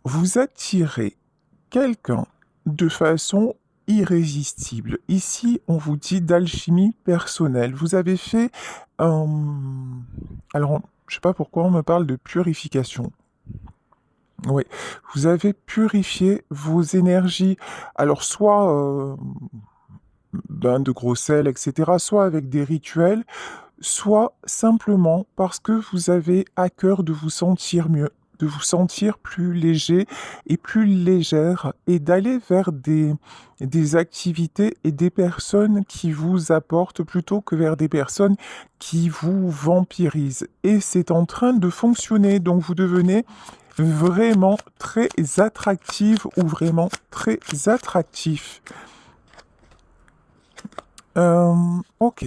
Vous attirez quelqu'un de façon irrésistible. Ici, on vous dit d'alchimie personnelle. Vous avez fait un... Alors, je sais pas pourquoi on me parle de purification. Oui, vous avez purifié vos énergies. Alors, soit bain de gros sel, etc., soit avec des rituels, soit simplement parce que vous avez à cœur de vous sentir mieux, de vous sentir plus léger et plus légère et d'aller vers des activités et des personnes qui vous apportent plutôt que vers des personnes qui vous vampirisent. Et c'est en train de fonctionner, donc vous devenez vraiment très attractive ou vraiment très attractif. Ok.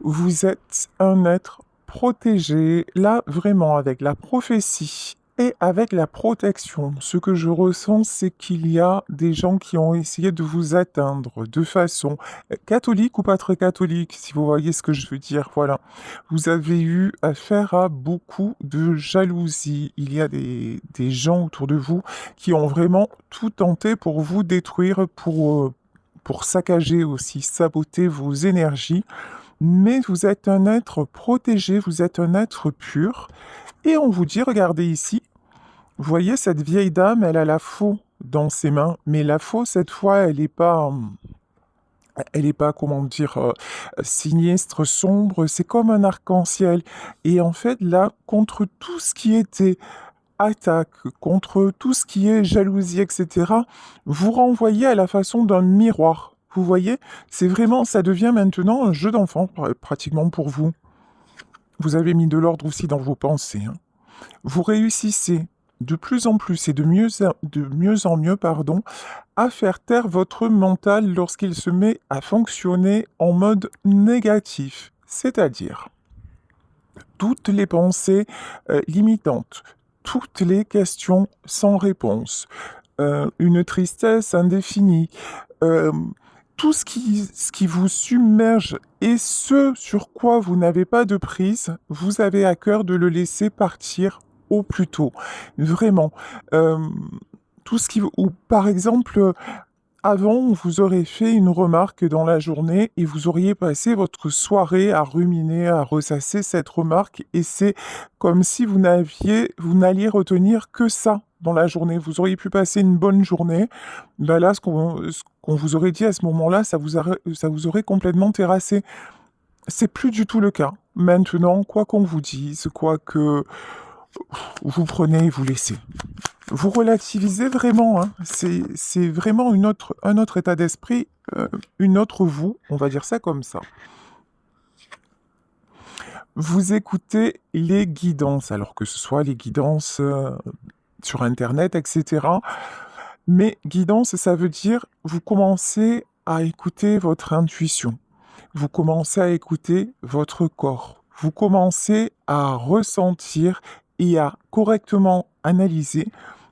Vous êtes un être protégé, là vraiment avec la prophétie et avec la protection. Ce que je ressens, c'est qu'il y a des gens qui ont essayé de vous atteindre de façon catholique ou pas très catholique, si vous voyez ce que je veux dire. Voilà. Vous avez eu affaire à beaucoup de jalousie. Il y a des gens autour de vous qui ont vraiment tout tenté pour vous détruire, pour saccager aussi, saboter vos énergies. Mais vous êtes un être protégé, vous êtes un être pur. Et on vous dit, regardez ici, vous voyez cette vieille dame, elle a la faux dans ses mains, mais la faux, cette fois, elle est pas, comment dire, sinistre, sombre, c'est comme un arc-en-ciel. Et en fait, là, contre tout ce qui était attaque, contre tout ce qui est jalousie, etc., vous renvoyez à la façon d'un miroir. Vous voyez, c'est vraiment, ça devient maintenant un jeu d'enfant, pratiquement pour vous. Vous avez mis de l'ordre aussi dans vos pensées, hein. Vous réussissez de plus en plus et de mieux en mieux, pardon, à faire taire votre mental lorsqu'il se met à fonctionner en mode négatif, c'est-à-dire toutes les pensées limitantes, toutes les questions sans réponse, une tristesse indéfinie, euh, tout ce qui vous submerge et ce sur quoi vous n'avez pas de prise, vous avez à cœur de le laisser partir au plus tôt. Vraiment. Euh, tout ce qui... Ou par exemple, avant, vous aurez fait une remarque dans la journée et vous auriez passé votre soirée à ruminer, à ressasser cette remarque et c'est comme si vous n'alliez retenir que ça dans la journée. Vous auriez pu passer une bonne journée. Ben là, ce qu'on vous aurait dit à ce moment-là, ça vous aurait complètement terrassé. C'est plus du tout le cas. Maintenant, quoi qu'on vous dise, quoi que vous prenez et vous laissez. Vous relativisez vraiment, hein. C'est vraiment un autre état d'esprit, une autre vous, on va dire ça comme ça. Vous écoutez les guidances, alors que ce soit les guidances sur Internet, etc. Mais guidance, ça veut dire vous commencez à écouter votre intuition. Vous commencez à écouter votre corps. Vous commencez à ressentir et à correctement analyser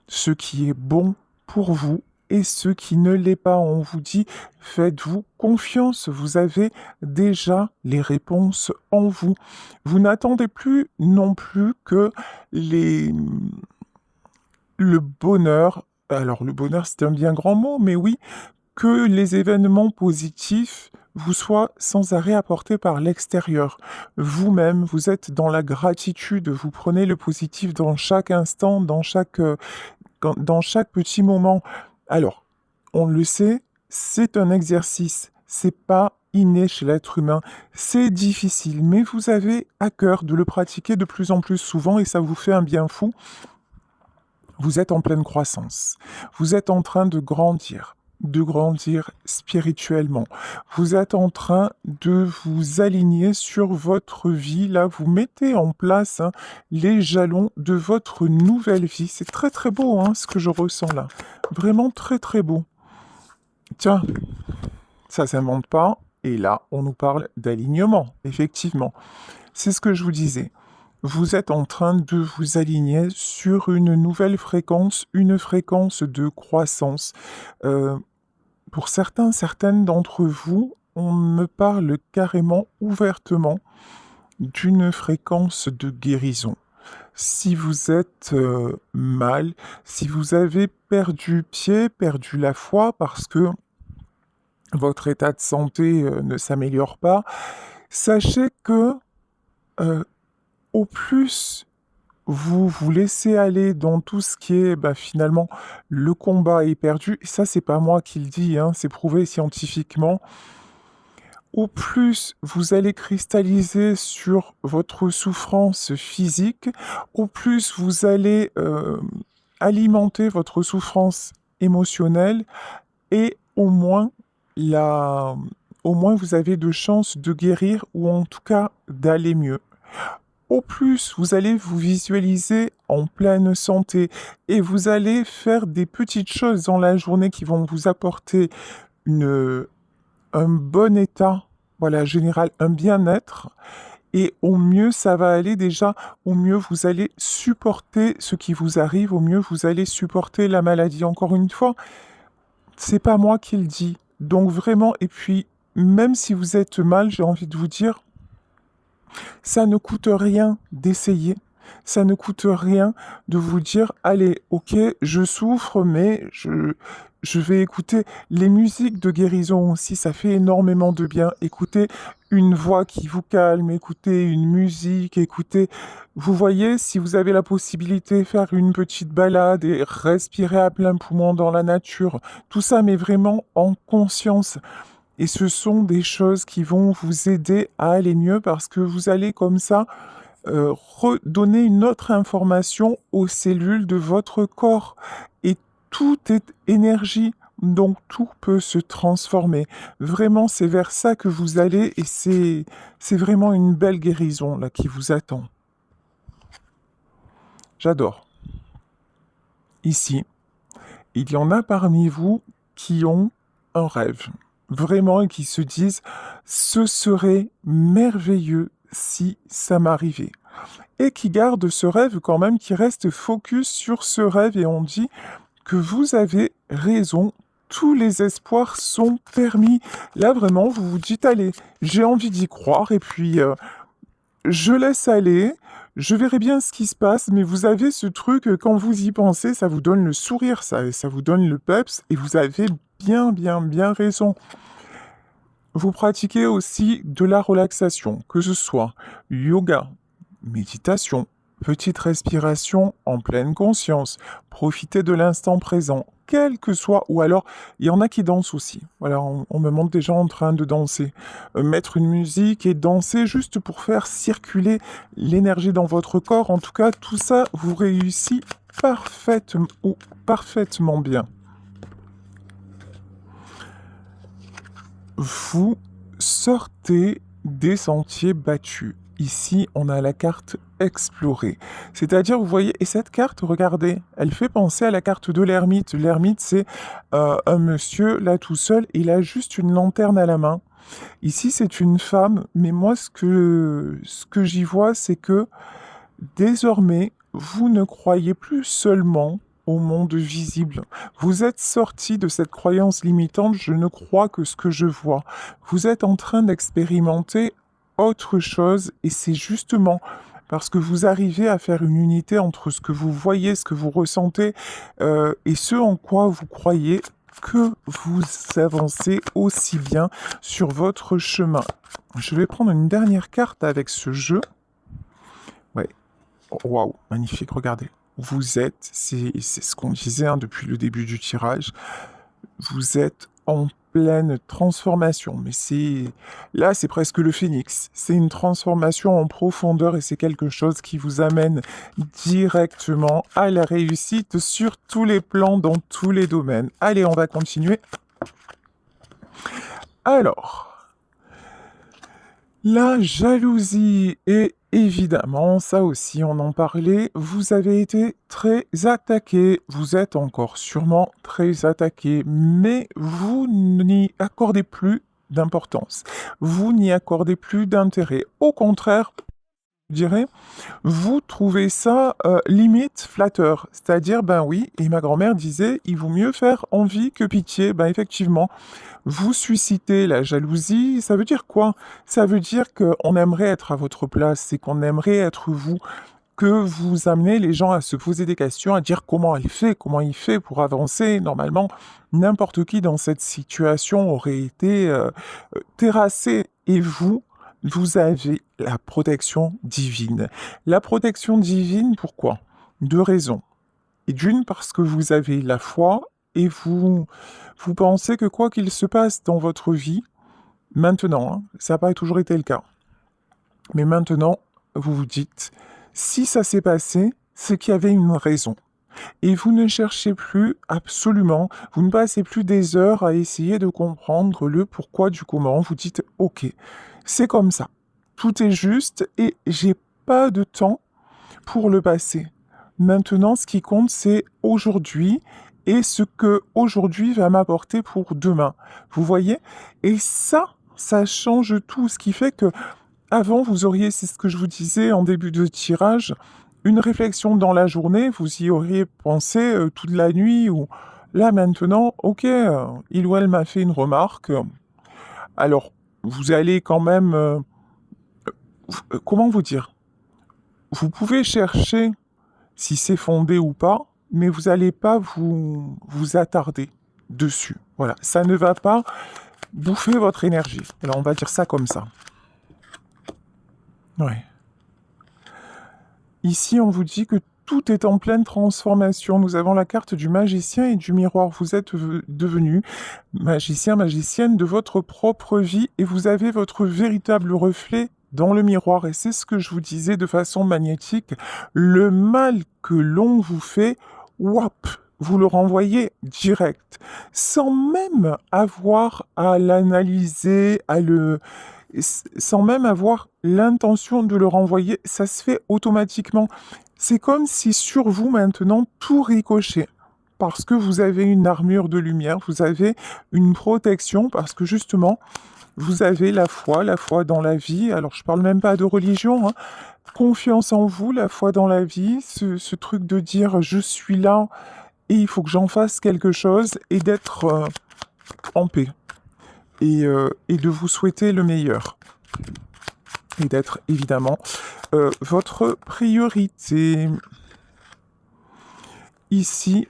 ce qui est bon pour vous et ce qui ne l'est pas. On vous dit, faites-vous confiance, vous avez déjà les réponses en vous. Vous n'attendez plus non plus que les, le bonheur, alors le bonheur c'est un bien grand mot, mais oui, que les événements positifs vous soient sans arrêt apportés par l'extérieur. Vous-même, vous êtes dans la gratitude, vous prenez le positif dans chaque instant, dans chaque petit moment. Alors, on le sait, c'est un exercice, c'est pas inné chez l'être humain, c'est difficile, mais vous avez à cœur de le pratiquer de plus en plus souvent et ça vous fait un bien fou. Vous êtes en pleine croissance. Vous êtes en train de grandir spirituellement. Vous êtes en train de vous aligner sur votre vie. Là, vous mettez en place, hein, les jalons de votre nouvelle vie. C'est très très beau, hein, ce que je ressens là. Vraiment très très beau. Tiens, ça s'invente pas. Et là, on nous parle d'alignement, effectivement. C'est ce que je vous disais. Vous êtes en train de vous aligner sur une nouvelle fréquence, une fréquence de croissance. Euh, pour certains, certaines d'entre vous, on me parle carrément ouvertement d'une fréquence de guérison. si vous êtes mal, si vous avez perdu pied, perdu la foi parce que votre état de santé ne s'améliore pas, sachez que euh, au plus vous vous laissez aller dans tout ce qui est finalement le combat est perdu, et ça c'est pas moi qui le dis, hein, c'est prouvé scientifiquement, au plus vous allez cristalliser sur votre souffrance physique, au plus vous allez alimenter votre souffrance émotionnelle, et la... au moins vous avez de chances de guérir ou en tout cas d'aller mieux. Au plus vous allez vous visualiser en pleine santé et vous allez faire des petites choses dans la journée qui vont vous apporter une, un bon état, voilà, général, un bien-être. Et au mieux ça va aller déjà, au mieux vous allez supporter ce qui vous arrive, au mieux vous allez supporter la maladie. Encore une fois, c'est pas moi qui le dis. Donc vraiment, et puis même si vous êtes mal, j'ai envie de vous dire, ça ne coûte rien d'essayer. Ça ne coûte rien de vous dire, allez, ok, je souffre, mais je vais écouter les musiques de guérison aussi, ça fait énormément de bien. Écoutez une voix qui vous calme, écoutez une musique, écoutez, vous voyez, si vous avez la possibilité, faire une petite balade et respirer à plein poumon dans la nature, tout ça, mais vraiment en conscience. Et ce sont des choses qui vont vous aider à aller mieux parce que vous allez comme ça redonner une autre information aux cellules de votre corps. Et tout est énergie, donc tout peut se transformer. Vraiment, c'est vers ça que vous allez et c'est vraiment une belle guérison là qui vous attend. J'adore. Ici, il y en a parmi vous qui ont un rêve, vraiment, et qui se disent, ce serait merveilleux si ça m'arrivait. Et qui gardent ce rêve quand même, qui reste focus sur ce rêve, et on dit que vous avez raison, tous les espoirs sont permis. Là, vraiment, vous vous dites, allez, j'ai envie d'y croire, et puis je laisse aller, je verrai bien ce qui se passe, mais vous avez ce truc, quand vous y pensez, ça vous donne le sourire, ça vous donne le peps, et vous avez bien raison. Vous pratiquez aussi de la relaxation, que ce soit yoga, méditation, petite respiration en pleine conscience, profitez de l'instant présent, quel que soit, ou alors il y en a qui dansent aussi. Voilà, on me montre des gens en train de danser. Mettre une musique et danser juste pour faire circuler l'énergie dans votre corps. En tout cas, tout ça vous réussit parfaitement bien. Vous sortez des sentiers battus. Ici, on a la carte explorer. C'est-à-dire, vous voyez, et cette carte, regardez, elle fait penser à la carte de l'ermite. L'ermite, c'est un monsieur, là, tout seul, il a juste une lanterne à la main. Ici, c'est une femme, mais moi, ce que j'y vois, c'est que désormais, vous ne croyez plus seulement au monde visible. Vous êtes sorti de cette croyance limitante, je ne crois que ce que je vois. Vous êtes en train d'expérimenter autre chose et c'est justement parce que vous arrivez à faire une unité entre ce que vous voyez, ce que vous ressentez et ce en quoi vous croyez que vous avancez aussi bien sur votre chemin. Je vais prendre une dernière carte avec ce jeu. Ouais. Waouh, magnifique, regardez. Vous êtes, c'est ce qu'on disait hein, depuis le début du tirage, vous êtes en pleine transformation. Mais là, c'est presque le phénix. C'est une transformation en profondeur et c'est quelque chose qui vous amène directement à la réussite sur tous les plans, dans tous les domaines. Allez, on va continuer. Alors, la jalousie et évidemment, ça aussi on en parlait, vous avez été très attaqué, vous êtes encore sûrement très attaqué, mais vous n'y accordez plus d'importance, vous n'y accordez plus d'intérêt. Au contraire, je dirais, vous trouvez ça limite flatteur. C'est-à-dire, ben oui, et ma grand-mère disait, il vaut mieux faire envie que pitié. Ben effectivement, vous suscitez la jalousie. Ça veut dire quoi? Ça veut dire qu'on aimerait être à votre place, c'est qu'on aimerait être vous. que vous amenez les gens à se poser des questions, à dire comment comment il fait pour avancer. Normalement, n'importe qui dans cette situation aurait été terrassé. Et vous avez la protection divine. La protection divine, pourquoi? Deux raisons. Et d'une, parce que vous avez la foi et vous pensez que quoi qu'il se passe dans votre vie, maintenant, hein, ça n'a pas toujours été le cas, mais maintenant, vous vous dites, si ça s'est passé, c'est qu'il y avait une raison. Et vous ne cherchez plus absolument, vous ne passez plus des heures à essayer de comprendre le pourquoi du comment. Vous dites, ok, c'est comme ça. Tout est juste et j'ai pas de temps pour le passé. Maintenant, ce qui compte, c'est aujourd'hui et ce que aujourd'hui va m'apporter pour demain. Vous voyez? Et ça change tout. Ce qui fait que avant, vous auriez, c'est ce que je vous disais en début de tirage, une réflexion dans la journée, vous y auriez pensé toute la nuit ou là maintenant, ok, il ou elle m'a fait une remarque. Alors, vous allez quand même, comment vous dire? Vous pouvez chercher si c'est fondé ou pas, mais vous n'allez pas vous attarder dessus. Voilà, ça ne va pas bouffer votre énergie. Alors, on va dire ça comme ça. Ouais. Ici, on vous dit que tout est en pleine transformation. Nous avons la carte du magicien et du miroir. Vous êtes devenu magicien, magicienne de votre propre vie et vous avez votre véritable reflet dans le miroir. Et c'est ce que je vous disais de façon magnétique. Le mal que l'on vous fait, wap, vous le renvoyez direct, sans même avoir à l'analyser, sans même avoir l'intention de le renvoyer, ça se fait automatiquement. C'est comme si sur vous maintenant tout ricochait. Parce que vous avez une armure de lumière, vous avez une protection, parce que justement, vous avez la foi dans la vie. Alors, je parle même pas de religion, hein. Confiance en vous, la foi dans la vie, ce truc de dire je suis là et il faut que j'en fasse quelque chose et d'être en paix et de vous souhaiter le meilleur et d'être évidemment votre priorité. Ici,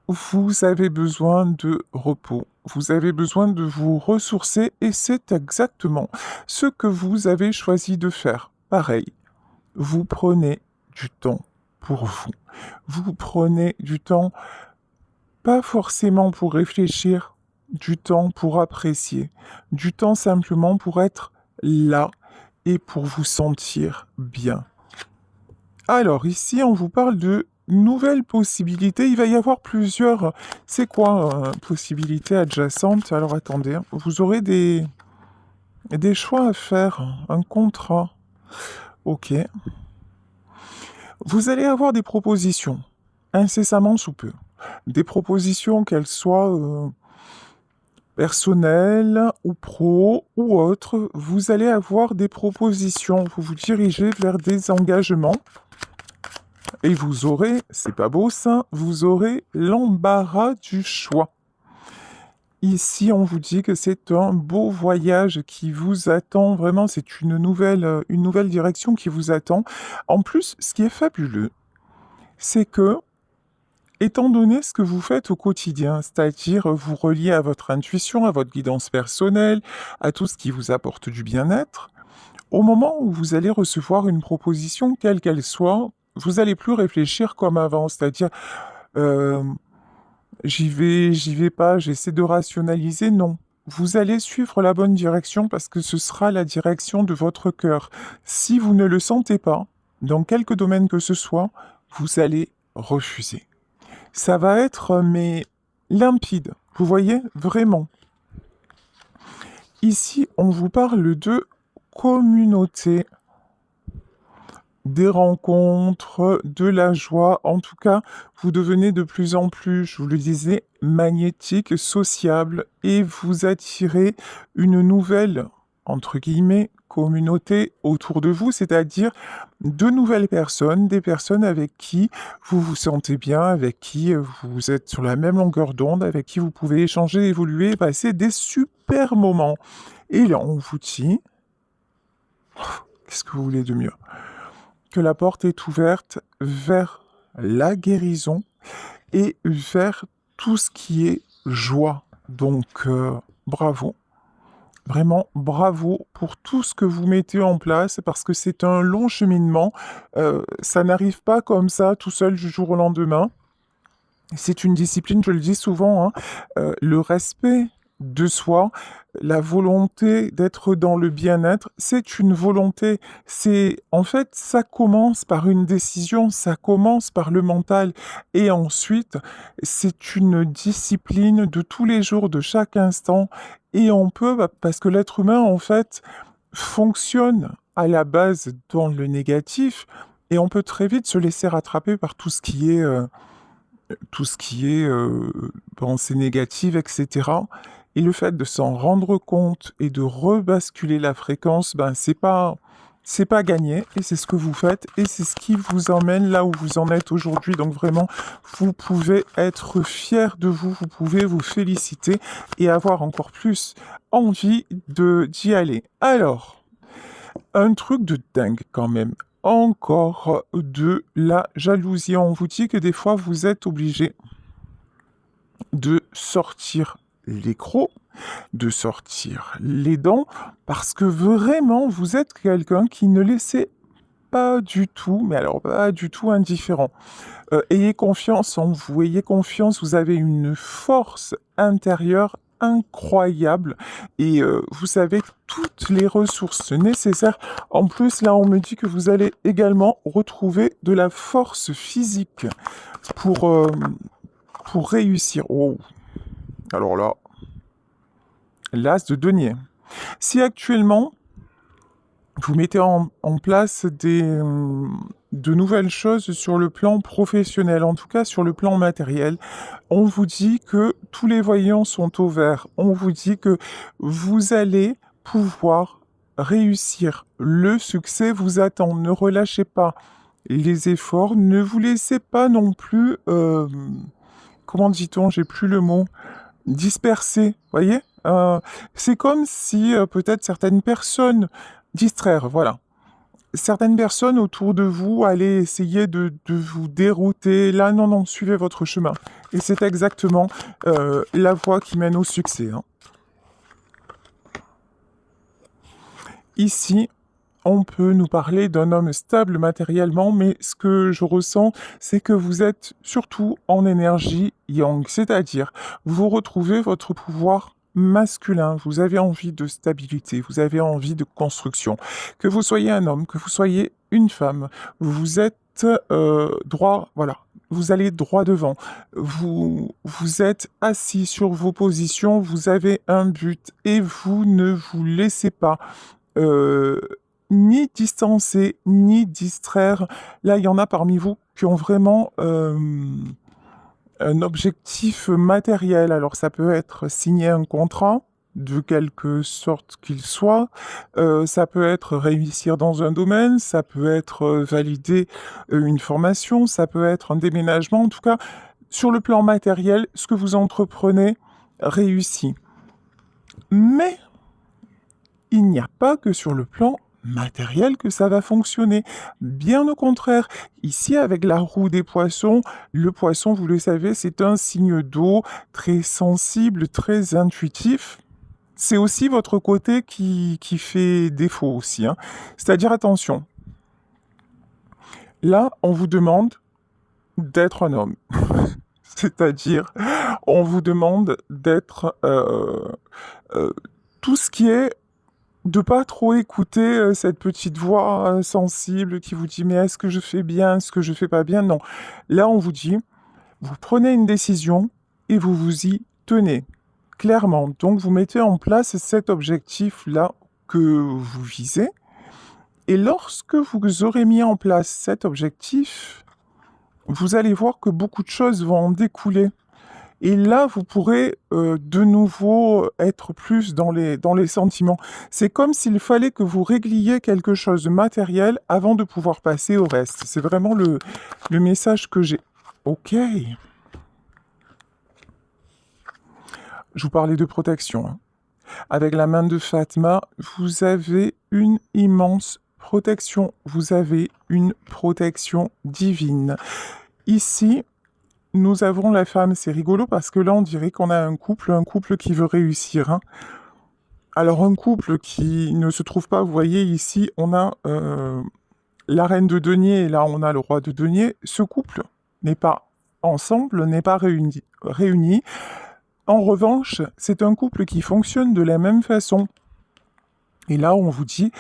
vous avez besoin de repos, vous avez besoin de vous ressourcer et c'est exactement ce que vous avez choisi de faire. Pareil, vous prenez du temps pour vous. Vous prenez du temps, pas forcément pour réfléchir, du temps pour apprécier, du temps simplement pour être là et pour vous sentir bien. Alors ici, on vous parle de nouvelles possibilités. Il va y avoir plusieurs. C'est quoi possibilités adjacentes? Alors attendez, hein. Vous aurez des choix à faire. Un contrat. Ok. Vous allez avoir des propositions, incessamment sous peu. Des propositions, qu'elles soient personnelles ou pro ou autres, vous allez avoir des propositions. Vous vous dirigez vers des engagements. Et vous aurez, c'est pas beau ça, vous aurez l'embarras du choix. Ici, on vous dit que c'est un beau voyage qui vous attend. Vraiment, c'est une nouvelle direction qui vous attend. En plus, ce qui est fabuleux, c'est que, étant donné ce que vous faites au quotidien, c'est-à-dire vous relier à votre intuition, à votre guidance personnelle, à tout ce qui vous apporte du bien-être, au moment où vous allez recevoir une proposition, quelle qu'elle soit, vous n'allez plus réfléchir comme avant, c'est-à-dire euh, j'y vais pas, j'essaie de rationaliser, non. Vous allez suivre la bonne direction parce que ce sera la direction de votre cœur. Si vous ne le sentez pas, dans quelque domaine que ce soit, vous allez refuser. Ça va être, mais limpide, vous voyez, vraiment. Ici, on vous parle de communauté, des rencontres, de la joie. En tout cas, vous devenez de plus en plus, je vous le disais, magnétique, sociable et vous attirez une nouvelle, entre guillemets, communauté autour de vous, c'est-à-dire de nouvelles personnes, des personnes avec qui vous vous sentez bien, avec qui vous êtes sur la même longueur d'onde, avec qui vous pouvez échanger, évoluer, passer des super moments. Et là, on vous dit, qu'est-ce que vous voulez de mieux? que la porte est ouverte vers la guérison et vers tout ce qui est joie. Donc, bravo. Vraiment, bravo pour tout ce que vous mettez en place parce que c'est un long cheminement. Ça n'arrive pas comme ça tout seul du jour au lendemain. C'est une discipline, je le dis souvent, hein, le respect de soi, la volonté d'être dans le bien-être, c'est une volonté. C'est, en fait, ça commence par une décision, ça commence par le mental. Et ensuite, c'est une discipline de tous les jours, de chaque instant. Et on peut, parce que l'être humain, en fait, fonctionne à la base dans le négatif. Et on peut très vite se laisser rattraper par tout ce qui est pensée négative, etc. Et le fait de s'en rendre compte et de rebasculer la fréquence, ben c'est pas gagné et c'est ce que vous faites et c'est ce qui vous emmène là où vous en êtes aujourd'hui. Donc vraiment, vous pouvez être fier de vous, vous pouvez vous féliciter et avoir encore plus envie de d'y aller. Alors, un truc de dingue quand même. Encore de la jalousie. On vous dit que des fois vous êtes obligé de sortir les crocs, de sortir les dents, parce que vraiment vous êtes quelqu'un qui ne laissait pas du tout, mais alors pas du tout indifférent. Ayez confiance en vous, ayez confiance, vous avez une force intérieure incroyable et vous avez toutes les ressources nécessaires. En plus, là, on me dit que vous allez également retrouver de la force physique pour, euh, pour réussir. Oh, alors là, l'as de denier. Si actuellement, vous mettez en place de nouvelles choses sur le plan professionnel, en tout cas sur le plan matériel. On vous dit que tous les voyants sont au vert. On vous dit que vous allez pouvoir réussir. Le succès vous attend. Ne relâchez pas les efforts. Ne vous laissez pas non plus, comment dit-on, j'ai plus le mot, disperser. Voyez. C'est comme si peut-être certaines personnes distraire, voilà. Certaines personnes autour de vous allaient essayer de vous dérouter. Là, non, non, suivez votre chemin. Et c'est exactement la voie qui mène au succès, hein. Ici, on peut nous parler d'un homme stable matériellement, mais ce que je ressens, c'est que vous êtes surtout en énergie yang, c'est-à-dire vous retrouvez votre pouvoir masculin, vous avez envie de stabilité, vous avez envie de construction. Que vous soyez un homme, que vous soyez une femme, vous êtes droit, voilà. Vous allez droit devant. Vous êtes assis sur vos positions, vous avez un but et vous ne vous laissez pas euh, ni distancer, ni distraire. Là, il y en a parmi vous qui ont vraiment un objectif matériel. Alors, ça peut être signer un contrat, de quelque sorte qu'il soit. Ça peut être réussir dans un domaine, ça peut être valider une formation, ça peut être un déménagement. En tout cas, sur le plan matériel, ce que vous entreprenez réussit. Mais il n'y a pas que sur le plan matériel que ça va fonctionner. Bien au contraire, ici avec la roue des poissons, le poisson, vous le savez, c'est un signe d'eau très sensible, très intuitif. C'est aussi votre côté qui fait défaut aussi, hein. C'est-à-dire, attention, là, on vous demande d'être un homme. C'est-à-dire, on vous demande d'être euh, tout ce qui est de pas trop écouter cette petite voix sensible qui vous dit mais est-ce que je fais bien, est-ce que je fais pas bien? Non. Là, on vous dit, vous prenez une décision et vous vous y tenez clairement. Donc, vous mettez en place cet objectif-là que vous visez. Et lorsque vous aurez mis en place cet objectif, vous allez voir que beaucoup de choses vont en découler. Et là, vous pourrez de nouveau être plus dans les sentiments. C'est comme s'il fallait que vous régliez quelque chose de matériel avant de pouvoir passer au reste. C'est vraiment le message que j'ai. Ok. Je vous parlais de protection, hein. Avec la main de Fatma, vous avez une immense protection. Vous avez une protection divine. Ici, nous avons la femme. C'est rigolo parce que là, on dirait qu'on a un couple qui veut réussir, hein. Alors, un couple qui ne se trouve pas, vous voyez, ici, on a la reine de denier et là, on a le roi de denier. Ce couple n'est pas ensemble, n'est pas réuni. En revanche, c'est un couple qui fonctionne de la même façon. Et là, on vous dit,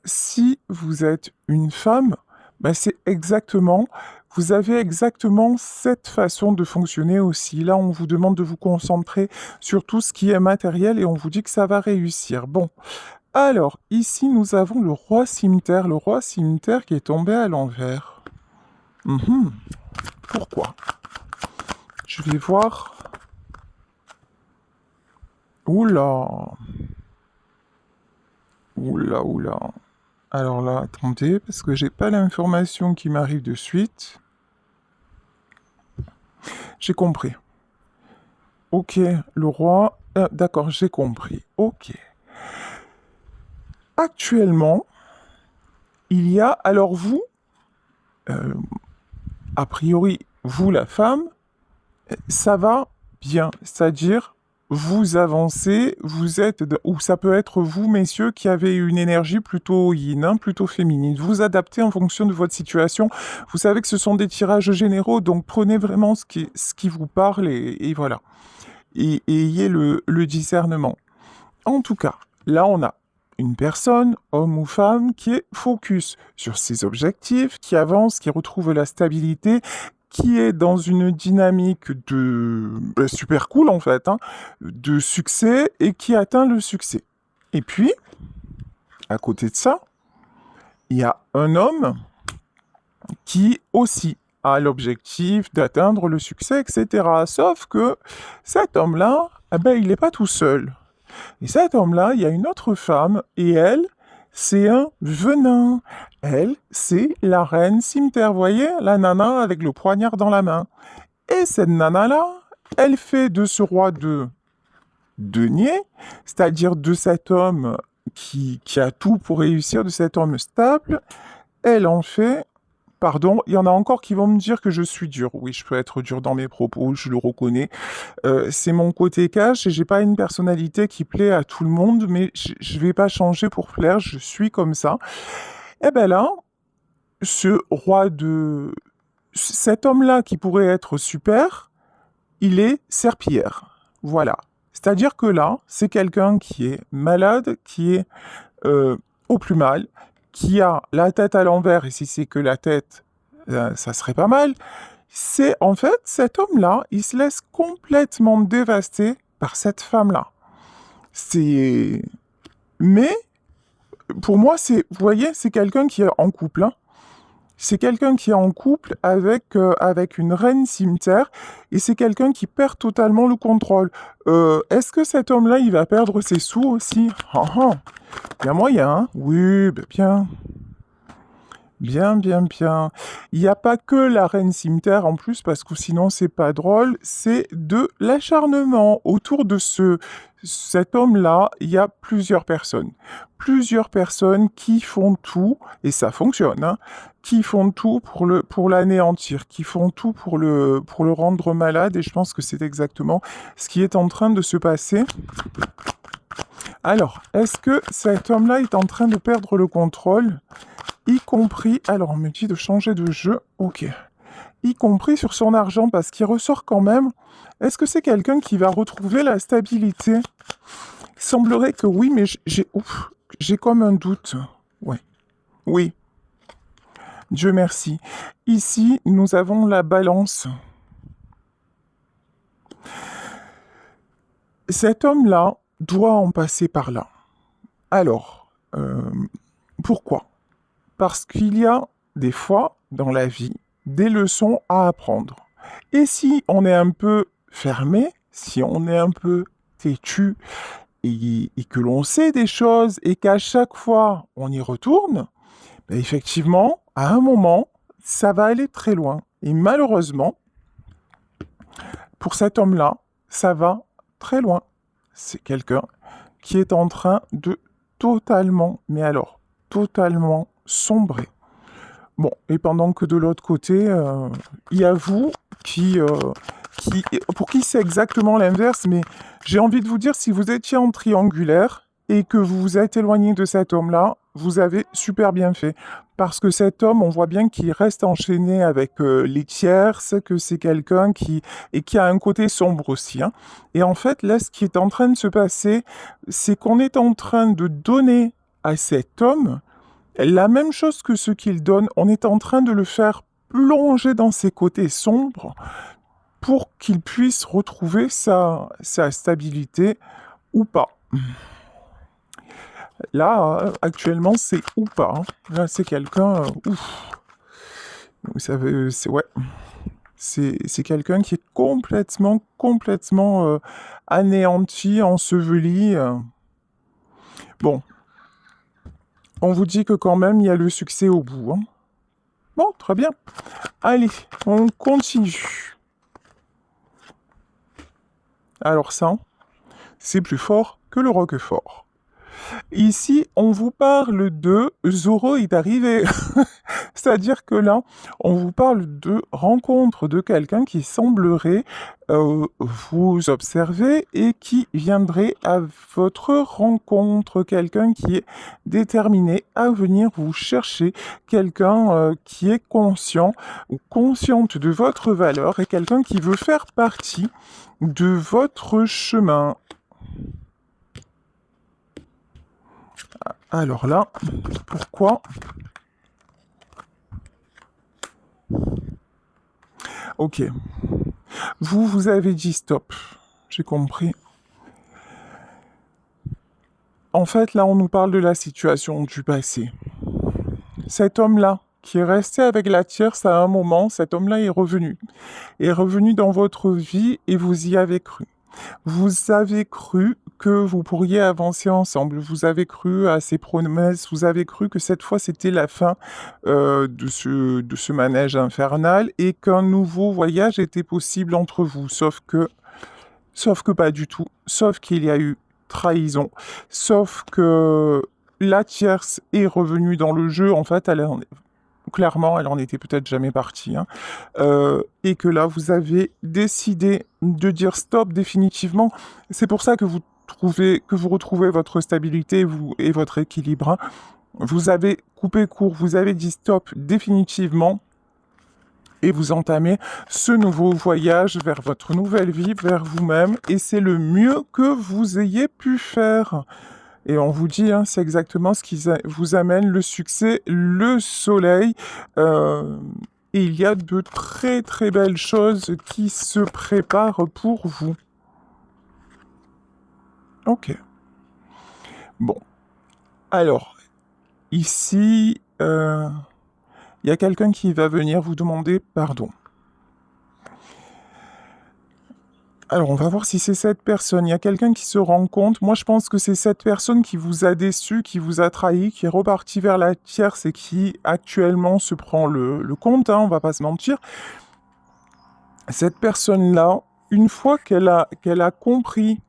si vous êtes une femme, ben c'est exactement, vous avez exactement cette façon de fonctionner aussi. Là, on vous demande de vous concentrer sur tout ce qui est matériel et on vous dit que ça va réussir. Bon, alors, ici, nous avons le roi cimetière qui est tombé à l'envers. Pourquoi? Je vais voir. Oula! Oula, oula. Alors là, attendez, parce que j'ai pas l'information qui m'arrive de suite. J'ai compris. Ok, le roi... d'accord, j'ai compris. Ok. Actuellement, il y a... Alors vous, a priori, vous la femme, ça va bien. C'est-à-dire, vous avancez, vous êtes... Ou ça peut être vous, messieurs, qui avez une énergie plutôt yin, hein, plutôt féminine. Vous adaptez en fonction de votre situation. Vous savez que ce sont des tirages généraux, donc prenez vraiment ce qui vous parle et voilà. Et ayez le discernement. En tout cas, là, on a une personne, homme ou femme, qui est focus sur ses objectifs, qui avance, qui retrouve la stabilité, qui est dans une dynamique de super cool en fait, hein, de succès et qui atteint le succès. Et puis, à côté de ça, il y a un homme qui aussi a l'objectif d'atteindre le succès, etc. Sauf que cet homme-là, eh ben, il n'est pas tout seul. Et cet homme-là, il y a une autre femme, et elle, c'est un venin. Elle, c'est la reine cimetière, vous voyez, la nana avec le poignard dans la main. Et cette nana-là, elle fait de ce roi de denier, c'est-à-dire de cet homme qui a tout pour réussir, de cet homme stable, elle en fait... Pardon, il y en a encore qui vont me dire que je suis dur. Oui, je peux être dur dans mes propos, je le reconnais. C'est mon côté cash et j'ai pas une personnalité qui plaît à tout le monde, mais je vais pas changer pour plaire, je suis comme ça. Et ben là, ce roi de... Cet homme-là qui pourrait être super, il est serpillière. Voilà. C'est-à-dire que là, c'est quelqu'un qui est malade, qui est au plus mal, qui a la tête à l'envers, et si c'est que la tête, ça serait pas mal. C'est en fait, cet homme-là, il se laisse complètement dévaster par cette femme-là. C'est... Mais, pour moi, c'est, vous voyez, c'est quelqu'un qui est en couple, hein. C'est quelqu'un qui est en couple avec une reine cimetière et c'est quelqu'un qui perd totalement le contrôle. Est-ce que cet homme-là, il va perdre ses sous aussi? Ah, ah. Il y a moyen, hein? Oui, ben bien. Bien, bien, bien. Il n'y a pas que la reine cimetière en plus, parce que sinon c'est pas drôle, c'est de l'acharnement. Autour de cet homme-là, il y a plusieurs personnes. Plusieurs personnes qui font tout, et ça fonctionne, hein, qui font tout pour l'anéantir, qui font tout pour le rendre malade, et je pense que c'est exactement ce qui est en train de se passer. Alors, est-ce que cet homme-là est en train de perdre le contrôle? Y compris, alors on me dit de changer de jeu, ok, y compris sur son argent, parce qu'il ressort quand même, est-ce que c'est quelqu'un qui va retrouver la stabilité? Il semblerait que oui, mais j'ai comme un doute. Ouais. Oui, Dieu merci. Ici, nous avons la balance. Cet homme-là doit en passer par là. Alors, pourquoi? Parce qu'il y a des fois dans la vie des leçons à apprendre. Et si on est un peu fermé, si on est un peu têtu et que l'on sait des choses et qu'à chaque fois on y retourne, ben effectivement, à un moment, ça va aller très loin. Et malheureusement, pour cet homme-là, ça va très loin. C'est quelqu'un qui est en train de totalement, mais alors totalement sombrer. Bon, et pendant que de l'autre côté, il y a vous qui, pour qui c'est exactement l'inverse, mais j'ai envie de vous dire, si vous étiez en triangulaire et que vous vous êtes éloigné de cet homme-là, vous avez super bien fait. Parce que cet homme, on voit bien qu'il reste enchaîné avec les tierces, que c'est quelqu'un qui a un côté sombre aussi, hein. Et en fait, là, ce qui est en train de se passer, c'est qu'on est en train de donner à cet homme la même chose que ce qu'il donne, on est en train de le faire plonger dans ses côtés sombres pour qu'il puisse retrouver sa stabilité ou pas. Là, actuellement, c'est ou pas, hein. Là, c'est quelqu'un, ouf, vous savez, c'est ouais, c'est quelqu'un qui est complètement anéanti, enseveli. Bon, on vous dit que quand même, il y a le succès au bout, hein. Bon, très bien. Allez, on continue. Alors ça, c'est plus fort que le Roquefort. Ici, on vous parle de Zoro est arrivé. C'est-à-dire que là, on vous parle de rencontre de quelqu'un qui semblerait vous observer et qui viendrait à votre rencontre. Quelqu'un qui est déterminé à venir vous chercher. Quelqu'un qui est conscient ou consciente de votre valeur et quelqu'un qui veut faire partie de votre chemin. Alors là, pourquoi? Ok. Vous avez dit stop. J'ai compris. En fait, là, on nous parle de la situation du passé. Cet homme-là, qui est resté avec la tierce à un moment, cet homme-là est revenu. Est revenu dans votre vie et vous y avez cru. Vous avez cru que vous pourriez avancer ensemble. Vous avez cru à ces promesses. Vous avez cru que cette fois c'était la fin de ce manège infernal et qu'un nouveau voyage était possible entre vous. Sauf que pas du tout. Sauf qu'il y a eu trahison. Sauf que la tierce est revenue dans le jeu. En fait, clairement, elle en était peut-être jamais partie, hein. Et que là, vous avez décidé de dire stop définitivement. C'est pour ça que vous retrouvez votre stabilité et votre équilibre, hein. Vous avez coupé court, vous avez dit stop définitivement et vous entamez ce nouveau voyage vers votre nouvelle vie, vers vous-même, et c'est le mieux que vous ayez pu faire. Et on vous dit, hein, c'est exactement ce qui vous amène le succès, le soleil. Et il y a de très belles choses qui se préparent pour vous. Ok. Bon. Alors, ici, il y a quelqu'un qui va venir vous demander pardon. Alors, on va voir si c'est cette personne. Il y a quelqu'un qui se rend compte. Moi, je pense que c'est cette personne qui vous a déçu, qui vous a trahi, qui est reparti vers la tierce et qui actuellement se prend le compte, hein, on va pas se mentir. Cette personne-là, une fois qu'elle a compris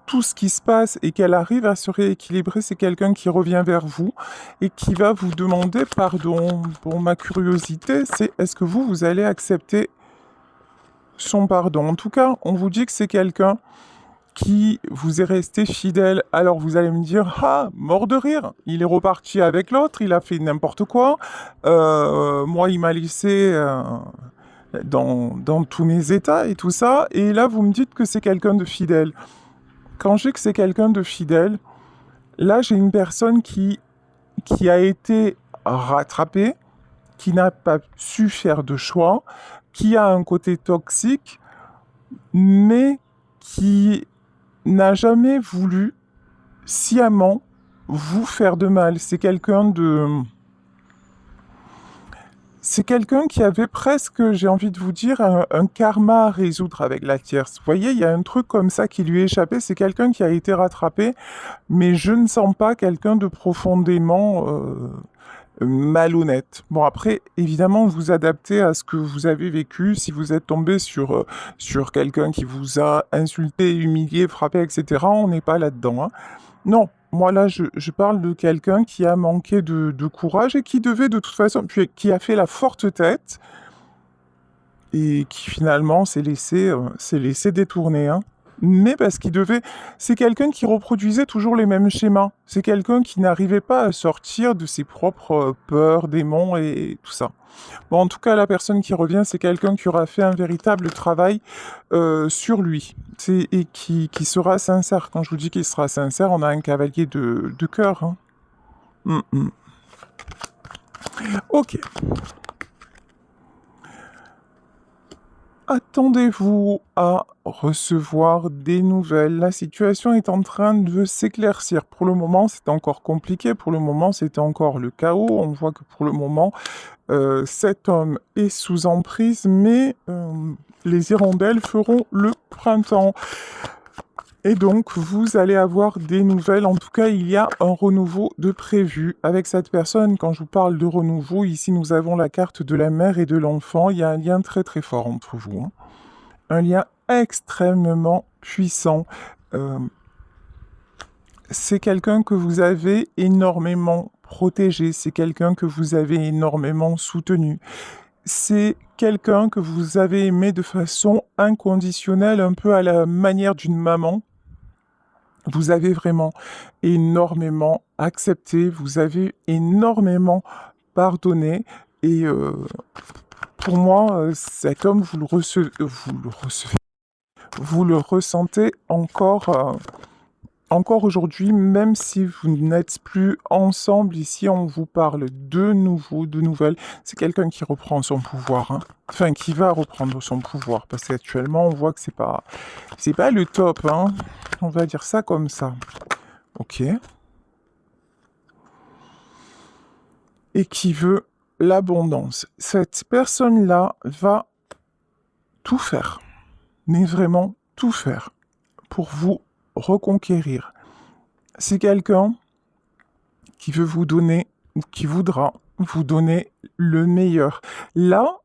tout ce qui se passe et qu'elle arrive à se rééquilibrer, c'est quelqu'un qui revient vers vous et qui va vous demander pardon. Pour ma curiosité, c'est est-ce que vous allez accepter son pardon? En tout cas, on vous dit que c'est quelqu'un qui vous est resté fidèle. Alors vous allez me dire, ah, mort de rire, il est reparti avec l'autre, il a fait n'importe quoi. Moi, il m'a laissé dans tous mes états et tout ça. Et là, vous me dites que c'est quelqu'un de fidèle. Quand je dis que c'est quelqu'un de fidèle, là, j'ai une personne qui a été rattrapée, qui n'a pas su faire de choix, qui a un côté toxique, mais qui n'a jamais voulu sciemment vous faire de mal. C'est quelqu'un qui avait presque, j'ai envie de vous dire, un karma à résoudre avec la tierce. Vous voyez, il y a un truc comme ça qui lui est échappé. C'est quelqu'un qui a été rattrapé, mais je ne sens pas quelqu'un de profondément malhonnête. Bon, après, évidemment, vous adaptez à ce que vous avez vécu. Si vous êtes tombé sur quelqu'un qui vous a insulté, humilié, frappé, etc., on n'est pas là-dedans, hein. Non, Moi, là, je parle de quelqu'un qui a manqué de courage et qui devait, de toute façon, puis qui a fait la forte tête et qui finalement s'est laissé détourner, hein. Mais parce qu'il devait... C'est quelqu'un qui reproduisait toujours les mêmes schémas. C'est quelqu'un qui n'arrivait pas à sortir de ses propres peurs, démons et tout ça. Bon, en tout cas, la personne qui revient, c'est quelqu'un qui aura fait un véritable travail sur lui. Et qui sera sincère. Quand je vous dis qu'il sera sincère, on a un cavalier de cœur, hein. Ok. Attendez-vous à recevoir des nouvelles. La situation est en train de s'éclaircir. Pour le moment, c'est encore compliqué. Pour le moment, c'est encore le chaos. On voit que pour le moment, cet homme est sous emprise, mais les hirondelles feront le printemps. Et donc, vous allez avoir des nouvelles. En tout cas, il y a un renouveau de prévu avec cette personne. Quand je vous parle de renouveau, ici, nous avons la carte de la mère et de l'enfant. Il y a un lien très très fort entre vous, hein. Un lien extrêmement puissant. C'est quelqu'un que vous avez énormément protégé. C'est quelqu'un que vous avez énormément soutenu. C'est quelqu'un que vous avez aimé de façon inconditionnelle, un peu à la manière d'une maman. Vous avez vraiment énormément accepté, vous avez énormément pardonné et pour moi, cet homme, vous le ressentez encore aujourd'hui, même si vous n'êtes plus ensemble. Ici, on vous parle de nouveau, de nouvelles. C'est quelqu'un qui reprend son pouvoir, hein. Enfin, qui va reprendre son pouvoir, parce qu'actuellement, on voit que c'est pas le top, hein. On va dire ça comme ça. Ok. Et qui veut l'abondance. Cette personne-là va tout faire, mais vraiment tout faire pour vous reconquérir. C'est quelqu'un qui veut vous donner, qui voudra vous donner le meilleur. Là,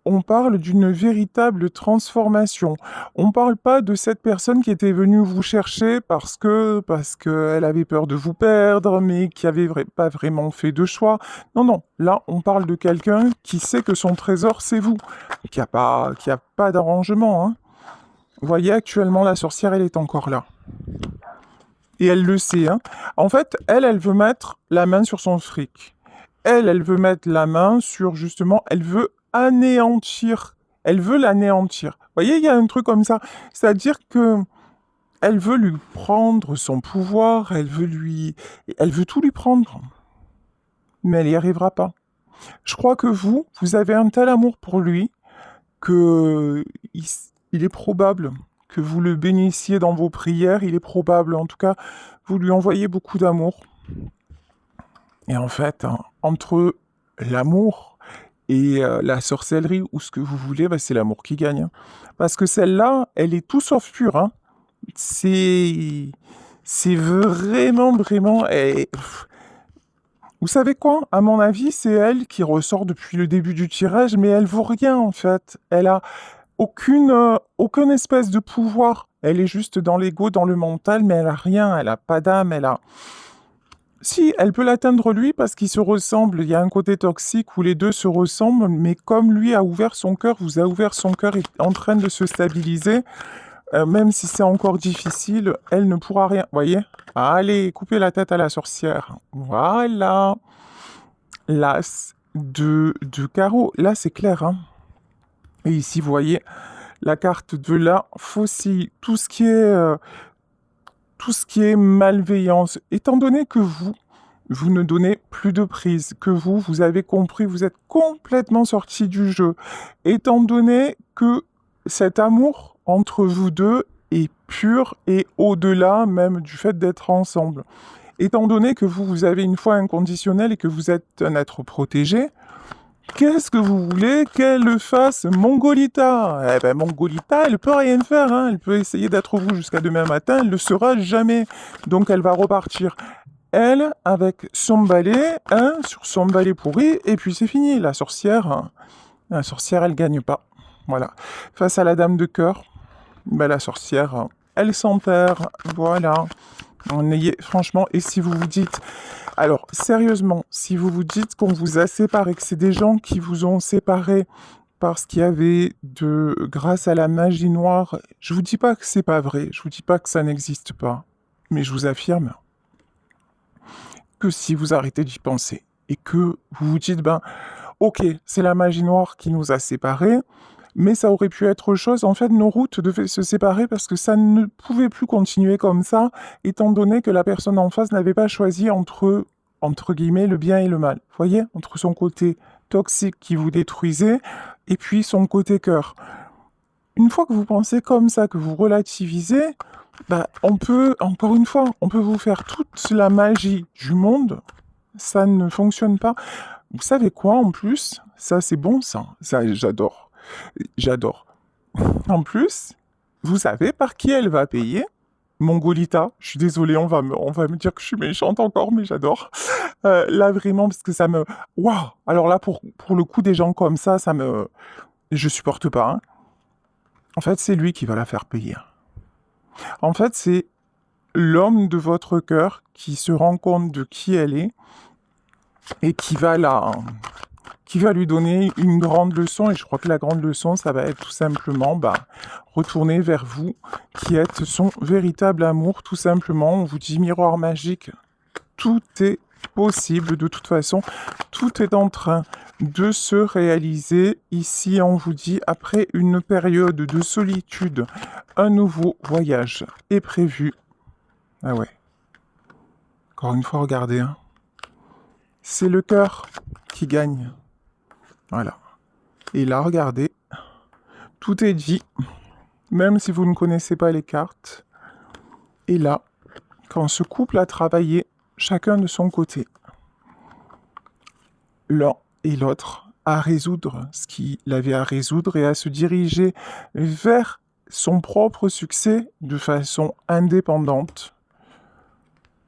on parle d'une véritable transformation. On ne parle pas de cette personne qui était venue vous chercher parce qu'elle avait peur de vous perdre, mais qui avait pas vraiment fait de choix. Non, non. Là, on parle de quelqu'un qui sait que son trésor, c'est vous. Qui a pas d'arrangement, hein. Vous voyez, actuellement, la sorcière, elle est encore là. Et elle le sait, hein. En fait, elle veut mettre la main sur son fric. Elle veut mettre la main sur, justement, elle veut anéantir. Elle veut l'anéantir. Vous voyez, il y a un truc comme ça. C'est-à-dire que elle veut lui prendre son pouvoir, elle veut tout lui prendre. Mais elle n'y arrivera pas. Je crois que vous avez un tel amour pour lui que il est probable que vous le bénissiez dans vos prières. Il est probable, en tout cas, vous lui envoyez beaucoup d'amour. Et en fait, hein, entre l'amour et la sorcellerie, ou ce que vous voulez, bah, c'est l'amour qui gagne, hein. Parce que celle-là, elle est tout sauf pure, hein. C'est... C'est vraiment, vraiment... Vous savez quoi? À mon avis, c'est elle qui ressort depuis le début du tirage, mais elle vaut rien, en fait. Elle a aucune espèce de pouvoir. Elle est juste dans l'ego, dans le mental, mais elle a rien. Elle a pas d'âme, elle a... Si, elle peut l'atteindre lui parce qu'ils se ressemblent. Il y a un côté toxique où les deux se ressemblent, mais comme lui a ouvert son cœur, vous a ouvert son cœur, est en train de se stabiliser, même si c'est encore difficile, elle ne pourra rien. Voyez? Allez, coupez la tête à la sorcière. Voilà. L'as de carreau. Là, c'est clair, hein. Et ici, vous voyez la carte de la faucille. Tout ce qui est malveillance, étant donné que vous ne donnez plus de prise, que vous avez compris, vous êtes complètement sorti du jeu, étant donné que cet amour entre vous deux est pur et au-delà même du fait d'être ensemble, étant donné que vous avez une foi inconditionnelle et que vous êtes un être protégé, qu'est-ce que vous voulez qu'elle fasse, Mongolita? Eh ben, Mongolita, elle peut rien faire, hein. Elle peut essayer d'être vous jusqu'à demain matin, elle ne le sera jamais. Donc, elle va repartir, elle, avec son balai, hein, sur son balai pourri, et puis c'est fini. Hein, la sorcière, elle gagne pas. Voilà. Face à la dame de cœur, ben, la sorcière, elle s'enterre. Voilà. Franchement, et si vous vous dites, alors sérieusement, si vous vous dites qu'on vous a séparé, que c'est des gens qui vous ont séparé parce qu'il y avait grâce à la magie noire, je vous dis pas que c'est pas vrai, je vous dis pas que ça n'existe pas, mais je vous affirme que si vous arrêtez d'y penser et que vous vous dites, ben, ok, c'est la magie noire qui nous a séparés, mais ça aurait pu être autre chose. En fait, nos routes devaient se séparer parce que ça ne pouvait plus continuer comme ça, étant donné que la personne en face n'avait pas choisi entre guillemets, le bien et le mal. Vous voyez, entre son côté toxique qui vous détruisait et puis son côté cœur. Une fois que vous pensez comme ça, que vous relativisez, bah, on peut, encore une fois, on peut vous faire toute la magie du monde, ça ne fonctionne pas. Vous savez quoi en plus? Ça, c'est bon, ça, j'adore. J'adore. En plus, vous savez par qui elle va payer? Mongolita, je suis désolée, on va me dire que je suis méchante encore, mais j'adore. Là, vraiment, parce que ça me... Waouh! Alors là, pour le coup, des gens comme ça me... Je supporte pas, hein. En fait, c'est lui qui va la faire payer. En fait, c'est l'homme de votre cœur qui se rend compte de qui elle est et qui va lui donner une grande leçon. Et je crois que la grande leçon, ça va être tout simplement, bah, retourner vers vous, qui êtes son véritable amour, tout simplement. On vous dit miroir magique. Tout est possible de toute façon. Tout est en train de se réaliser. Ici, on vous dit, après une période de solitude, un nouveau voyage est prévu. Ah ouais. Encore une fois, regardez, hein. C'est le cœur qui gagne. Voilà. Et là, regardez, tout est dit, même si vous ne connaissez pas les cartes. Et là, quand ce couple a travaillé, chacun de son côté, l'un et l'autre, à résoudre ce qu'il avait à résoudre et à se diriger vers son propre succès de façon indépendante,